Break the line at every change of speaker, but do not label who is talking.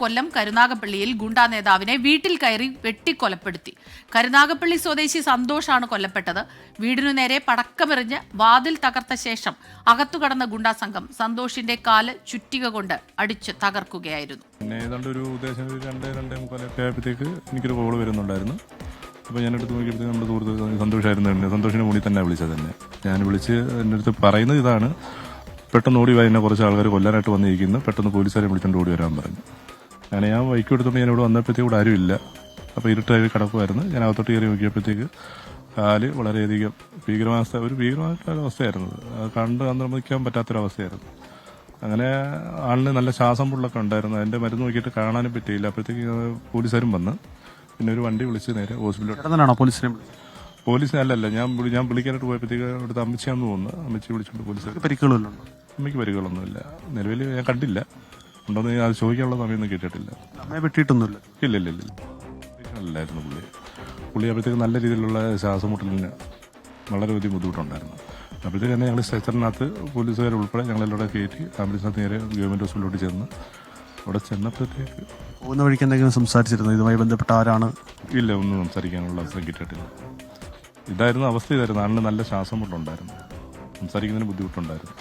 കൊല്ലം കരുനാഗപ്പള്ളിയിൽ ഗുണ്ടാ നേതാവിനെ വീട്ടിൽ കയറി വെട്ടിക്കൊലപ്പെടുത്തി. കരുനാഗപ്പള്ളി സ്വദേശി സന്തോഷാണ് കൊല്ലപ്പെട്ടത്. വീടിനു നേരെ പടക്കമെറിഞ്ഞ് വാതിൽ തകർത്ത ശേഷം അകത്തുകടന്ന ഗുണ്ടാ സംഘം സന്തോഷിന്റെ കാല് ചുറ്റിക കൊണ്ട് അടിച്ച് തകർക്കുകയായിരുന്നു.
ഏതാണ്ട് ഒരു ഉദ്ദേശം 2-2:45 ആയപ്പോഴത്തേക്ക് എനിക്കൊരു കോള് വരുന്നുണ്ടായിരുന്നു. അപ്പോൾ ഞാനെടുത്ത് നോക്കിയപ്പോഴത്തേക്ക് നമ്മുടെ സുഹൃത്ത് സന്തോഷമായിരുന്നു. സന്തോഷിനെ മുന്നിൽ തന്നെ വിളിച്ചത് തന്നെ. ഞാൻ വിളിച്ച് എൻ്റെ അടുത്ത് പറയുന്നത് ഇതാണ്: പെട്ടെന്ന് ഓടി വാ, എന്നെ കുറച്ച് ആൾക്കാർ കൊല്ലാനായിട്ട് വന്നിരിക്കുന്നു, പെട്ടെന്ന് പോലീസുകാരെ വിളിച്ചുകൊണ്ട് ഓടി വരാൻ പറഞ്ഞു. അങ്ങനെ ഞാൻ ബൈക്ക് എടുത്തുകൊണ്ട് ഞാനിവിടെ വന്നപ്പോഴത്തേക്ക് ഇവിടെ ആരുമില്ല. അപ്പോൾ ഇരുട്ടായി കിടക്കുമായിരുന്നു. ഞാൻ അകത്തോട്ട് കയറി നോക്കിയപ്പോഴത്തേക്ക് കാല് വളരെയധികം ഭീകരമായിട്ടുള്ള അവസ്ഥയായിരുന്നു. കണ്ട് നിർമ്മിക്കാൻ പറ്റാത്തൊരവസ്ഥയായിരുന്നു. അങ്ങനെ ആളിന് നല്ല ശ്വാസം പുള്ളൊക്കെ ഉണ്ടായിരുന്നു. അതിൻ്റെ മരുന്ന് നോക്കിയിട്ട് കാണാനും പറ്റിയില്ല. അപ്പോഴത്തേക്ക് പോലീസുകാരും വന്ന് പിന്നെ ഒരു വണ്ടി വിളിച്ച് നേരെ ഹോസ്പിറ്റലിൽ. പോലീസിനെ അല്ലല്ല, ഞാൻ വിളിക്കാനായിട്ട് പോയപ്പോഴത്തേക്ക് ഇവിടുത്തെ അമ്മച്ചിയാന്ന് തോന്നുന്നു. അമ്മച്ചി വിളിച്ചുകൊണ്ട് പോലീസ്.
പരിക്കുകളുണ്ടോ?
അമ്മയ്ക്ക് പരിക്കുകളൊന്നുമില്ല. നിലവിൽ ഞാൻ കണ്ടില്ല. ഉണ്ടോന്ന് അത് ചോദിക്കാനുള്ള സമയമൊന്നും കേട്ടിട്ടില്ല.
അമ്മയെ വെട്ടിയിട്ടൊന്നുമില്ല?
ഇല്ലായിരുന്നു പുള്ളി അപ്പോഴത്തേക്ക് നല്ല രീതിയിലുള്ള ശ്വാസമുട്ടലിന് വളരെ വലിയ ബുദ്ധിമുട്ടുണ്ടായിരുന്നു. അപ്പോഴത്തേക്ക് തന്നെ ഞങ്ങൾ സ്ട്രെച്ചറിനകത്ത് പോലീസുകാർ ഉൾപ്പെടെ ഞങ്ങളെല്ലാം കയറ്റി ആംബുലൻസിനകത്ത് നേരെ ഗവൺമെന്റ് ഹോസ്പിറ്റലിലോട്ട് ചെന്ന് അവിടെ ചെന്നപ്പോഴത്തേക്ക്
പോകുന്ന വഴിക്ക് എന്തെങ്കിലും സംസാരിച്ചിരുന്നു ഇതുമായി ബന്ധപ്പെട്ട ആരാണ്?
ഇല്ല, ഒന്നും സംസാരിക്കാനുള്ള അവസരം കിട്ടിയിട്ടില്ല. ഇതായിരുന്നു അവസ്ഥ. ആളിന് നല്ല ശ്വാസം മുട്ടുണ്ടായിരുന്നു. സംസാരിക്കുന്നതിന് ബുദ്ധിമുട്ടുണ്ടായിരുന്നു.